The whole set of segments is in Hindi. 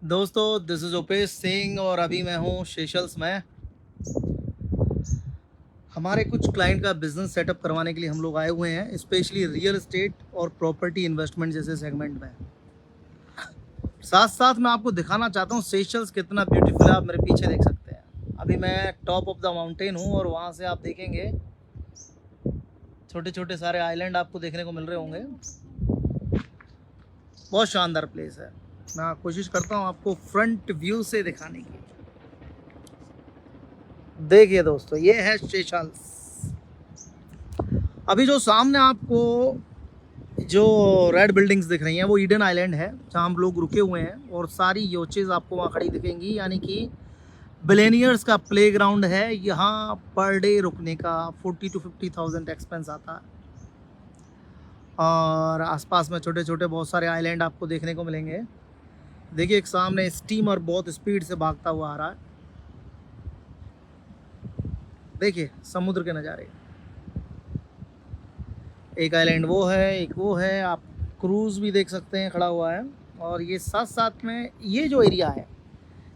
दोस्तों, दिस इज़ उपेश सिंह और अभी मैं हूँ सेशल्स में। हमारे कुछ क्लाइंट का बिजनेस सेटअप करवाने के लिए हम लोग आए हुए हैं, स्पेशली रियल एस्टेट और प्रॉपर्टी इन्वेस्टमेंट जैसे सेगमेंट में। साथ साथ मैं आपको दिखाना चाहता हूँ सेशल्स कितना ब्यूटीफुल है। आप मेरे पीछे देख सकते हैं। अभी मैं टॉप ऑफ द माउंटेन हूँ और वहाँ से आप देखेंगे छोटे छोटे सारे आइलैंड आपको देखने को मिल रहे होंगे। बहुत शानदार प्लेस है। मैं कोशिश करता हूँ आपको फ्रंट व्यू से दिखाने की। देखिए दोस्तों, ये है सेशल्स। अभी जो सामने आपको जो रेड बिल्डिंग्स दिख रही हैं वो ईडन आइलैंड है, जहाँ हम लोग रुके हुए हैं। और सारी योचेज आपको वहाँ खड़ी दिखेंगी, यानी कि बिलेनियर्स का प्लेग्राउंड है। यहाँ पर डे रुकने का 40 to 50,000 एक्सपेंस आता है। और आसपास में छोटे छोटे बहुत सारे आइलैंड आपको देखने को मिलेंगे। देखिए, एक सामने स्टीमर बहुत स्पीड से भागता हुआ आ रहा है। देखिए समुद्र के नज़ारे। एक आइलैंड वो है, एक वो है। आप क्रूज़ भी देख सकते हैं खड़ा हुआ है। और ये साथ साथ में ये जो एरिया है,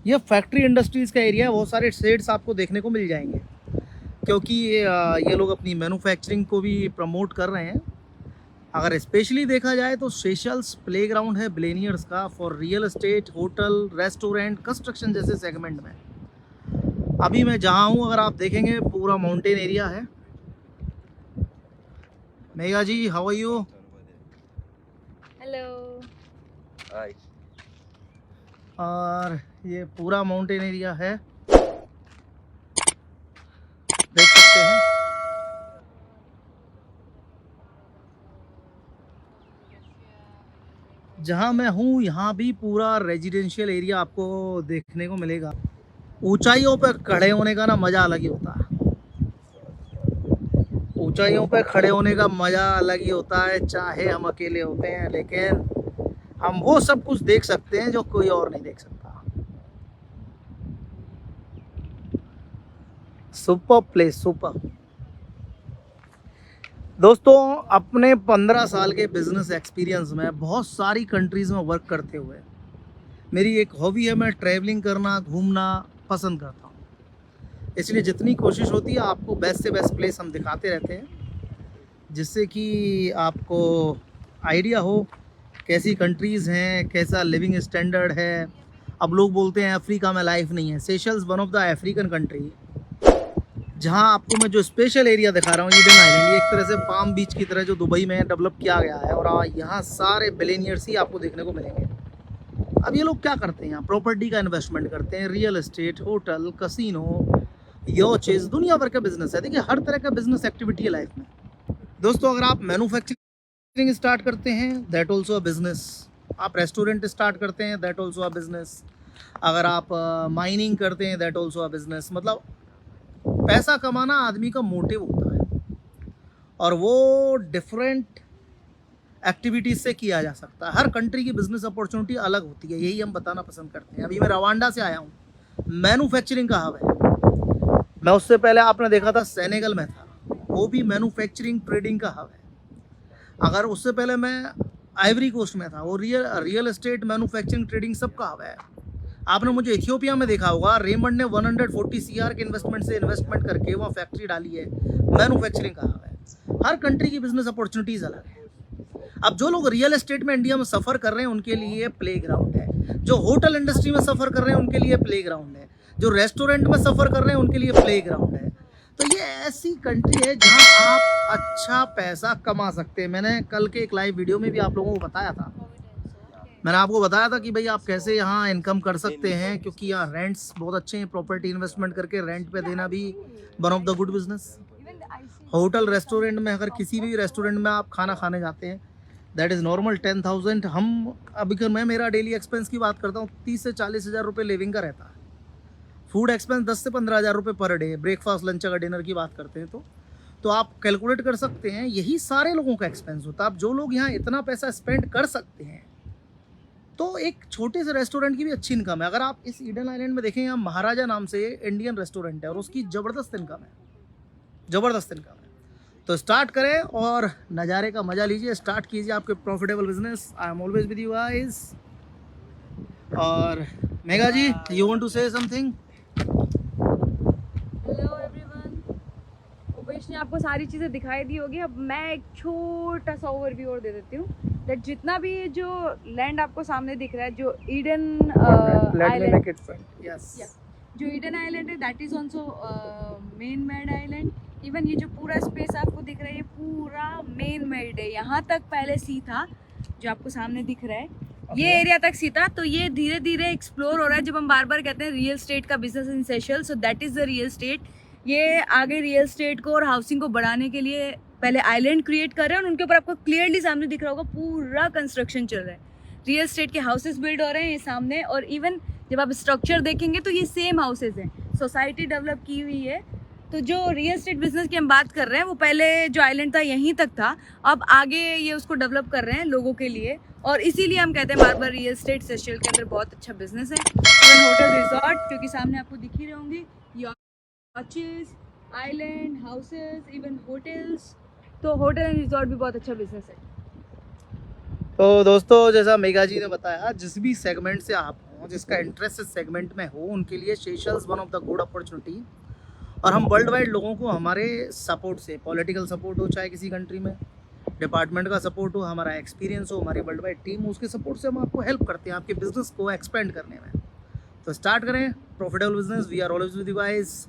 ये फैक्ट्री इंडस्ट्रीज़ का एरिया है। बहुत सारे शेड्स आपको देखने को मिल जाएंगे, क्योंकि ये लोग अपनी मैन्युफैक्चरिंग को भी प्रमोट कर रहे हैं। अगर स्पेशली देखा जाए तो सेशल्स प्लेग्राउंड है बिलेनियर्स का for real estate, hotel, restaurant, construction जैसे सेगमेंट में। अभी मैं जहाँ हूँ, अगर आप देखेंगे, पूरा माउंटेन एरिया है। Megha ji, how are you? Hello. Hi. और ये पूरा माउंटेन एरिया है, देख सकते हैं। जहाँ मैं हूँ यहाँ भी पूरा रेजिडेंशियल एरिया आपको देखने को मिलेगा। ऊंचाइयों पर खड़े होने का ना मज़ा अलग ही होता है। ऊंचाइयों पर खड़े होने का मज़ा अलग ही होता है, चाहे हम अकेले होते हैं, लेकिन हम वो सब कुछ देख सकते हैं जो कोई और नहीं देख सकता। Super place, super. दोस्तों, अपने 15 साल के बिजनेस एक्सपीरियंस में बहुत सारी कंट्रीज़ में वर्क करते हुए मेरी एक हॉबी है, मैं ट्रैवलिंग करना, घूमना पसंद करता हूँ। इसलिए जितनी कोशिश होती है आपको बेस्ट से बेस्ट प्लेस हम दिखाते रहते हैं, जिससे कि आपको आइडिया हो कैसी कंट्रीज़ हैं, कैसा लिविंग स्टैंडर्ड है। अब लोग बोलते हैं अफ्रीका में लाइफ नहीं है। Seychelles one of the African country, जहाँ आपको मैं जो स्पेशल एरिया दिखा रहा हूँ, ईडन आइलैंड, ये एक तरह से पाम बीच की तरह जो दुबई में डेवलप किया गया है। और यहाँ सारे बिलियनियर्स ही आपको देखने को मिलेंगे। अब ये लोग क्या करते हैं, यहाँ प्रॉपर्टी का इन्वेस्टमेंट करते हैं, रियल एस्टेट, होटल, कसिनो, योचेस, दुनिया भर का बिजनेस है। देखिए, हर तरह का बिजनेस एक्टिविटी है लाइफ में। दोस्तों, अगर आप मैन्युफैक्चरिंग स्टार्ट करते हैं, दैट ऑल्सो अ बिजनेस। आप रेस्टोरेंट स्टार्ट करते हैं, दैट ऑल्सो अ बिजनेस। अगर आप माइनिंग करते हैं, दैट ऑल्सो अ बिजनेस। मतलब पैसा कमाना आदमी का मोटिव होता है, और वो डिफरेंट एक्टिविटीज़ से किया जा सकता है। हर कंट्री की बिजनेस अपॉर्चुनिटी अलग होती है, यही हम बताना पसंद करते हैं। अभी मैं रवांडा से आया हूँ, मैन्युफैक्चरिंग का हब है। मैं उससे पहले आपने देखा था सेनेगल में था, वो भी मैन्युफैक्चरिंग ट्रेडिंग का हब है। अगर उससे पहले मैं आइवरी कोस्ट में था, वो रियल एस्टेट, मैन्युफैक्चरिंग, ट्रेडिंग सब का हब है। आपने मुझे इथियोपिया में देखा होगा, रेमंड ने 140 CR के इन्वेस्टमेंट से इन्वेस्टमेंट करके वहाँ फैक्ट्री डाली है, मैन्युफैक्चरिंग का हब है। हर कंट्री की बिजनेस अपॉर्चुनिटीज़ अलग है। अब जो लोग रियल एस्टेट में इंडिया में सफ़र कर रहे हैं उनके लिए प्ले ग्राउंड है, जो होटल इंडस्ट्री में सफ़र कर रहे हैं उनके लिए प्ले ग्राउंड है, जो रेस्टोरेंट में सफ़र कर रहे हैं उनके लिए प्ले ग्राउंड है। तो ये ऐसी कंट्री है जहां आप अच्छा पैसा कमा सकते हैं। मैंने कल के एक लाइव वीडियो में भी आप लोगों को बताया था। मैंने आपको बताया था कि भाई आप कैसे यहाँ इनकम कर सकते हैं, क्योंकि यहाँ रेंट्स बहुत अच्छे हैं। प्रॉपर्टी इन्वेस्टमेंट करके रेंट पे देना भी one of the good business. Hotel, restaurant में, अगर किसी भी रेस्टोरेंट में आप खाना खाने जाते हैं, दैट इज़ नॉर्मल 10,000। हम अभी कर मैं मेरा डेली एक्सपेंस की बात करता हूँ, 30 से 40 हज़ार रुपये लिविंग का रहता है। फूड एक्सपेंस 10 से 15 हज़ार रुपये पर डे, ब्रेकफास्ट, लंच, अगर डिनर की बात करते हैं तो आप कैलकुलेट कर सकते हैं। यही सारे लोगों का एक्सपेंस होता है। अब जो लोग यहाँ इतना पैसा स्पेंड कर सकते हैं, तो एक छोटे से रेस्टोरेंट की भी अच्छी इनकम है। अगर आप इस ईडन आइलैंड में देखें, यहाँ महाराजा नाम से इंडियन रेस्टोरेंट है और उसकी ज़बरदस्त इनकम है, ज़बरदस्त इनकम है। तो स्टार्ट करें और नज़ारे का मज़ा लीजिए। स्टार्ट कीजिए आपके profitable business. I am always with you guys. और Megha ji, you want to say something? Hello everyone. Upesh ने आपको सारी चीज़ें दिखाई दी होगी। अब मैं एक छोटा सा ओवरव्यू और दे देती हूँ। दैट जितना भी जो लैंड आपको सामने दिख रहा है, जो ईडन आइलैंड, यस। जो ईडन आइलैंड है, that is also main made island. Even ये जो पूरा स्पेस आपको दिख रहा है, ये पूरा मेन मेड है। यहाँ तक पहले सी था, जो आपको सामने दिख रहा है, ये एरिया तक सी था। तो ये धीरे धीरे एक्सप्लोर हो रहा है। जब हम बार बार कहते हैं रियल स्टेट का business in Seychelles, so that is the real estate. ये आगे रियल स्टेट को और हाउसिंग को बढ़ाने के लिए पहले आइलैंड क्रिएट कर रहे हैं, और उनके ऊपर आपको क्लियरली सामने दिख रहा होगा पूरा कंस्ट्रक्शन चल रहा है। रियल स्टेट के हाउसेस बिल्ड हो रहे हैं ये सामने, और इवन जब आप स्ट्रक्चर देखेंगे तो ये सेम हाउसेज हैं। सोसाइटी डेवलप की हुई है। तो जो रियल स्टेट बिजनेस की हम बात कर रहे हैं, वो पहले जो आइलैंड था यहीं तक था, अब आगे ये उसको डेवलप कर रहे हैं लोगों के लिए। और इसीलिए हम कहते हैं बार बार रियल स्टेट सेशल के अंदर बहुत अच्छा बिजनेस है। इवन होटल रिजॉर्ट, क्योंकि सामने आपको दिख ही रहे होंगे, याचेस, आइलैंड, हाउसेस, इवन होटल्स। तो होटल एंड रिजॉर्ट भी बहुत अच्छा बिजनेस है। तो दोस्तों, जैसा मेघा जी ने बताया, जिस भी सेगमेंट से आप हो, जिसका इंटरेस्ट इस सेगमेंट में हो, उनके लिए Seychelles one of the good opportunity. और हम वर्ल्ड वाइड लोगों को हमारे सपोर्ट से, पॉलिटिकल सपोर्ट हो चाहे किसी कंट्री में, डिपार्टमेंट का सपोर्ट हो, हमारा एक्सपीरियंस हो, हमारी वर्ल्ड वाइड टीम हो, उसके सपोर्ट से हम आपको हेल्प करते हैं आपके बिजनेस को एक्सपेंड करने में। तो स्टार्ट करें profitable business. We are always with you guys.